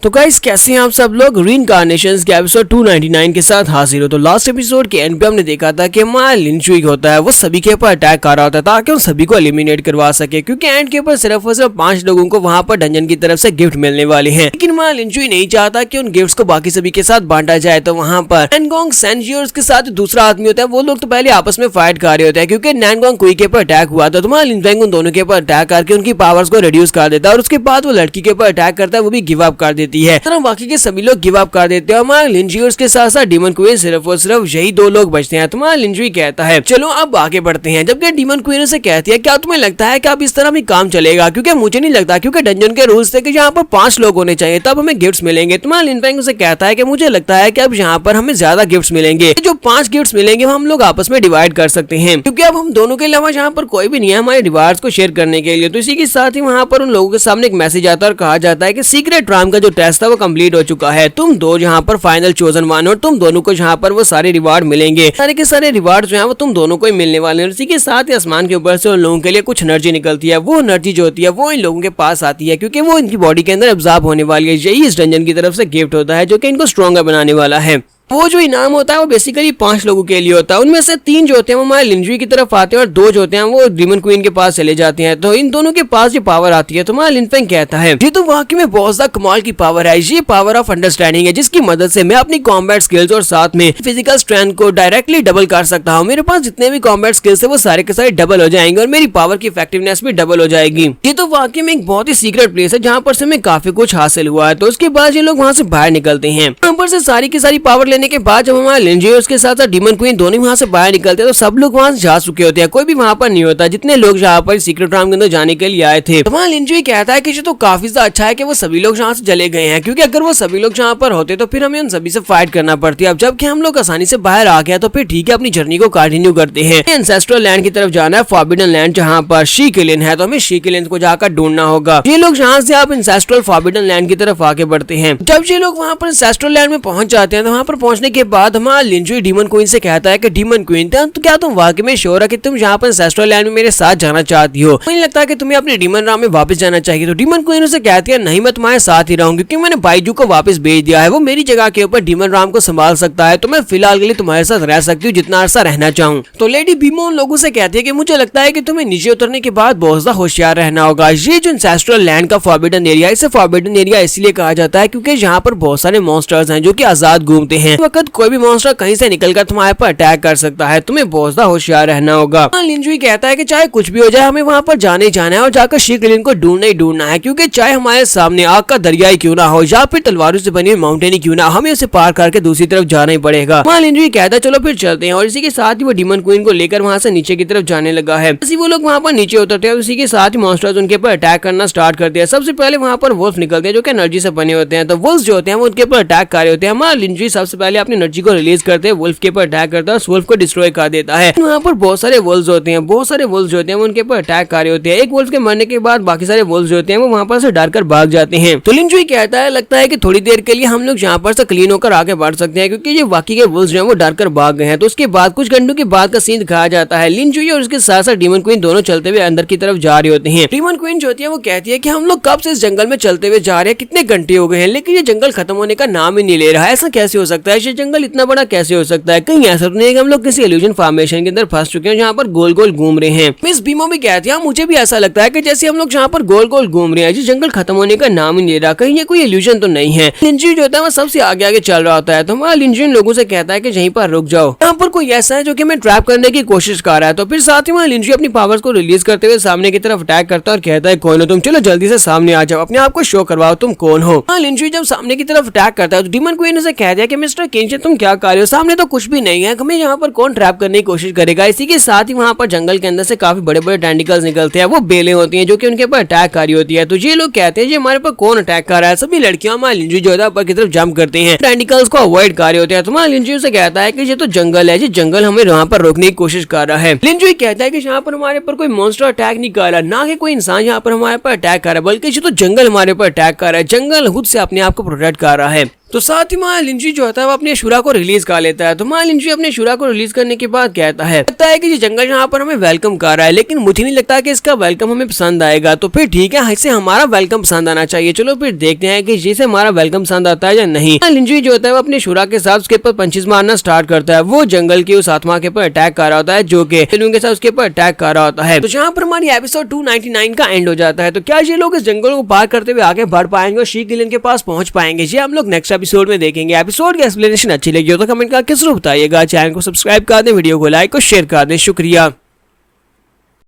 तो गाइस कैसे हैं आप सब लोग। रीइंकार्नेशंस के एपिसोड 299 के साथ हाजिर हो। तो लास्ट एपिसोड के एंड पे हमने देखा था कि हमारा लिंचुई होता है वो सभी के ऊपर अटैक कर रहा होता है ताकि उन सभी को एलिमिनेट करवा सके, क्योंकि एंड के ऊपर सिर्फ और सिर्फ 5 लोगों को वहां पर डंजन की तरफ से गिफ्ट मिलने वाले हैं। लेकिन हमारा लिंचुई नहीं चाहता कि उन गिफ्ट्स को बाकी सभी के साथ बांटा जाए। तो वहां पर नैनगोंग सेंजी और उसके साथ दूसरा आदमी होता है, वो लोग तो पहले आपस में फाइट कर रहे होते हैं क्योंकि नैनगोंग कुई के ऊपर अटैक हुआ था। तुम्हारा लिंचुई उन दोनों के ऊपर अटैक करके उनकी पावर्स को रिड्यूस कर देता है और उसके बाद वो लड़की के ऊपर अटैक करता है, वो भी गिव अप कर देती है। बाकी के सभी लोग गिव अप कर देते हैं। हमारा लिंजी और उसके साथ साथ डीमन क्वीन सिर्फ और सिर्फ यही 2 लोग बचते हैं। तुम्हारा लिंजी कहता है चलो अब आगे बढ़ते हैं, जबकि डीमन क्वीन से कहती है क्या तुम्हें लगता है कि अब इस तरह भी काम चलेगा, क्योंकि मुझे नहीं लगता, क्योंकि डंजन के रूल्स थे कि यहाँ पर 5 लोग होने चाहिए तब हमें गिफ्ट्स मिलेंगे। तुम्हारा लिनफेंग से कहता है कि मुझे लगता है कि अब यहाँ पर हमें ज्यादा गिफ्ट्स मिलेंगे, जो 5 गिफ्ट्स मिलेंगे हम लोग आपस में डिवाइड कर सकते हैं, क्योंकि अब हम दोनों के अलावा यहाँ पर कोई भी नहीं है हमारे रिवार्ड्स को शेयर करने के लिए। तो इसी के साथ ही वहाँ पर उन लोगों के सामने एक मैसेज आता है और कहा जाता है कि सीक्रेट राम का जो टेस्ट था वो कंप्लीट हो चुका है, तुम 2 यहाँ पर फाइनल चोजन वन और तुम दोनों को यहाँ पर वो सारे रिवार्ड मिलेंगे। सारे के सारे रिवार्ड जो है वो तुम दोनों को ही मिलने वाले हैं। इसी के साथ ही आसमान के ऊपर से उन लोगों के लिए कुछ एनर्जी निकलती है। वो एनर्जी जो होती है वो इन लोगों के पास आती है क्योंकि वो इनकी बॉडी के अंदर एब्जॉर्ब होने वाली है। यही इस डंजन की तरफ से गिफ्ट होता है जो कि इनको स्ट्रॉन्गर बनाने वाला है। वो जो इनाम होता है वो बेसिकली 5 लोगों के लिए होता है। उनमें से 3 जो होते हैं वो हमारे लिंजुई की तरफ आते हैं और 2 जो होते हैं वो डीमन क्वीन के पास चले जाते हैं। तो इन दोनों के पास ये पावर आती है। तो हमारा लिनफेंग कहता है ये तो वाकई में बहुत ज्यादा कमाल की पावर है, ये पावर ऑफ अंडरस्टैंडिंग है जिसकी मदद से मैं अपनी कॉम्बैट स्किल्स और साथ में फिजिकल स्ट्रेंथ को डायरेक्टली डबल कर सकता हूँ। मेरे पास जितने भी कॉम्बैट स्किल्स है वो सारे के सारे डबल हो जाएंगे और मेरी पावर की इफेक्टिवनेस भी डबल हो जाएगी। ये तो वाकई में एक बहुत ही सीक्रेट प्लेस है जहाँ पर से हमें काफी कुछ हासिल हुआ है। तो उसके बाद ये लोग वहाँ से बाहर निकलते हैं। यहाँ पर से सारी की सारी पावर लेने के बाद जब हमारा लिंजी और उसके साथ साथ डीमन क्वीन दोनों वहां से बाहर निकलते हैं तो सब लोग वहां से जा चुके होते हैं, कोई भी वहां पर नहीं होता जितने लोग यहाँ पर सीक्रेट राम के अंदर जाने के लिए आए थे। तो वहां लिंजी कहता है कि ये तो काफी ज्यादा अच्छा है कि वो सभी लोग यहाँ से चले गए हैं, क्योंकि अगर वो सभी लोग यहाँ पर होते तो फिर हमें उन सभी से फाइट करना पड़ती है। अब जबकि हम लोग आसानी से बाहर आ गया तो फिर ठीक है, अपनी जर्नी को कंटिन्यू करते हैं। एंसेस्ट्रल लैंड की तरफ जाना है, फॉरबिडन लैंड जहाँ पर शी किलिन है, तो हमें शी किलिन को जाकर ढूंढना होगा। ये लोग यहाँ से आप एंसेस्ट्रल फॉरबिडन लैंड की तरफ आगे बढ़ते हैं। जब ये लोग वहाँ पर एंसेस्ट्रल लैंड में पहुंच जाते हैं तो वहाँ पर पहुंचने के बाद हमारा लिंजी डीमन क्वीन से कहता है कि डीमन क्वीन तो क्या तुम वाकई में श्योर है कि तुम यहाँ पर एंसेस्ट्रल लैंड में मेरे साथ जाना चाहती हो? मुझे लगता है कि तुम्हें अपने डीमन राम में वापस जाना चाहिए। तो डीमन क्वीन उसे कहती है नहीं, मैं तुम्हारे साथ ही रहूंगी क्योंकि मैंने बाइजू को वापस भेज दिया है, वो मेरी जगह के ऊपर डीमन राम को संभाल सकता है, तो मैं फिलहाल के लिए तुम्हारे साथ रह सकती हूँ जितना अरसा रहना चाहूँ। तो लेडी बीमो उन लोगों से कहती है कि मुझे लगता है कि तुम्हें नीचे उतरने के बाद बहुत ज्यादा होशियार रहना होगा। ये जो एंसेस्ट्रल लैंड का फॉरबिडन एरिया, इसे फॉरबिडन एरिया इसलिए कहा जाता है क्योंकि यहाँ पर बहुत सारे मॉन्स्टर्स हैं जो कि आजाद घूमते हैं। वक्त कोई भी मॉन्स्टर कहीं से निकलकर तुम्हारे पर अटैक कर सकता है, तुम्हें बहुत ज्यादा होशियार रहना होगा। लिंजुई कहता है कि चाहे कुछ भी हो जाए हमें वहाँ पर जाने जाना है और जाकर शी किलिन को ढूंढना ही ढूंढना है, क्योंकि चाहे हमारे सामने आग का दरिया ही क्यों ना हो या फिर तलवारों से बनी हुई माउंटेन ही क्यों ना, हमें उसे पार करके दूसरी तरफ जाना ही पड़ेगा। वहाँ लिंजुई कहता है चलो फिर चलते हैं, और इसी के साथ ही वो डीमन क्वीन को लेकर वहाँ से नीचे की तरफ जाने लगा है। इसी वो लोग वहाँ पर नीचे उतरते हैं, उसी के साथ ही मॉन्स्टर्स उनके ऊपर अटैक करना स्टार्ट करते हैं। सबसे पहले वहाँ पर वुल्फ निकलते हैं जो कि एनर्जी से बने होते हैं। तो वुल्फ जो होते हैं वो उनके ऊपर अटैक कर रहे होते हैं। हमारा लिंजुई सबसे पहले अपनी एनर्जी को रिलीज करते हैं, वुल्फ के ऊपर अटैक करता है, वुल्फ को डिस्ट्रॉय कर देता है। वहाँ पर बहुत सारे वुल्व्स होते हैं, बहुत सारे वुल्व्स जो होते हैं वो उनके ऊपर अटैक कर रहे होते हैं। एक वुल्फ के मरने के बाद बाकी सारे वुल्व्स जो होते हैं वो वहाँ पर से डरकर भाग जाते हैं। तो लिंजुई कहता है लगता है कि थोड़ी देर के लिए हम लोग यहाँ पर से क्लीन होकर आगे बढ़ सकते हैं, क्योंकि ये वाकई के वुल्व्स जो हैं वो डरकर भाग गए हैं। तो उसके बाद कुछ घंटों के बाद का सीन दिखाया जाता है। लिंजुई और उसके साथ साथ डीमन क्वीन दोनों चलते हुए अंदर की तरफ जा रहे होते हैं। डीमन क्वीन जो होती है वो कहती है कि हम लोग कब से इस जंगल में चलते हुए जा रहे हैं, कितने घंटे हो गए हैं, लेकिन ये जंगल खत्म होने का नाम ही नहीं ले रहा है। ऐसा कैसे हो सकता है, ये जंगल इतना बड़ा कैसे हो सकता है? कहीं ऐसा तो नहीं है कि हम लोग किसी इल्यूजन फॉर्मेशन के अंदर फंस चुके हैं जहाँ पर गोल गोल घूम रहे हैं? मिस बीमो भी कहती है मुझे भी ऐसा लगता है कि जैसे हम लोग जहाँ पर गोल गोल घूम रहे हैं, जिस जंगल खत्म होने का नाम ही नहीं रहा, कहीं ये कोई इल्यूजन तो नहीं है। लिंजुई जो होता है वो सबसे आगे आगे चल रहा होता है। तो हमारा लिंजुई लोगों से कहता है कि यहीं पर रुक जाओ, यहाँ पर कोई ऐसा है जो कि हमें ट्रैप करने की कोशिश कर रहा है। तो फिर साथ ही हमारा लिंजुई अपनी पावर्स को रिलीज करते हुए सामने की तरफ अटैक करता है और कहता है कौन हो तुम, चलो जल्दी से सामने आ जाओ, अपने आप को शो करवाओ, तुम कौन हो। लिंजुई जब सामने की तरफ अटैक करता है तो डीमन क्वीन उसे कहता है कि मिस्टर किंचे तुम क्या कर रहे हो, सामने तो कुछ भी नहीं है, हमें यहाँ पर कौन ट्रैप करने की कोशिश करेगा। इसी के साथ ही वहाँ पर जंगल के अंदर से काफी बड़े बड़े टेंटिकल्स निकलते हैं, वो बेलें होती हैं जो कि उनके ऊपर अटैक कर रही होती है। तो ये लोग कहते हैं ये हमारे पर कौन अटैक कर रहा है। सभी लड़कियां हमारे लिंजुई जो है ऊपर की तरफ जंप करते हैं, टेंटिकल्स को अवॉइड कर रहे होते हैं। तो हमारा लिंजुई से कहता है कि ये तो जंगल है, ये जंगल हमें वहाँ पर रोकने की कोशिश कर रहा है। लिंजुई कहता है कि यहाँ पर हमारे पर कोई मॉन्स्टर अटैक नहीं कर रहा, ना कि कोई इंसान यहाँ पर हमारे पर अटैक कर रहा है, बल्कि ये तो जंगल हमारे पर अटैक कर रहा है। जंगल खुद से अपने आप को प्रोटेक्ट कर रहा है। तो साथ ही माँ लिंजुई जो होता है वो अपने शुरा को रिलीज कर लेता है। तो माँ लिंजुई अपने शुरा को रिलीज करने के बाद कहता है कि ये जंगल यहाँ पर हमें वेलकम कर रहा है, लेकिन मुझे नहीं लगता कि इसका वेलकम हमें पसंद आएगा। तो फिर ठीक है, इसे हमारा वेलकम पसंद आना चाहिए। चलो फिर देखते हैं कि जिसे हमारा वेलकम पसंद आता है या नहीं। लिंजुई जो होता है वो अपने शुरा के साथ उसके ऊपर पंचेस मारना स्टार्ट करता है। वो जंगल की उस आत्मा के ऊपर अटैक कर रहा होता है जो कि के साथ उसके ऊपर अटैक कर रहा होता है। तो जहाँ पर हमारी एपिसोड 299 का एंड हो जाता है। तो क्या ये लोग इस जंगल को पार करते हुए आगे बढ़ पाएंगे और शी किलिन के पास पहुंच पाएंगे? ये हम लोग नेक्स्ट एपिसोड में देखेंगे। एपिसोड की एक्सप्लेनेशन अच्छी लगी हो तो कमेंट करके जरूर बताइएगा। चैनल को सब्सक्राइब कर दें, वीडियो को लाइक और शेयर कर दें। शुक्रिया।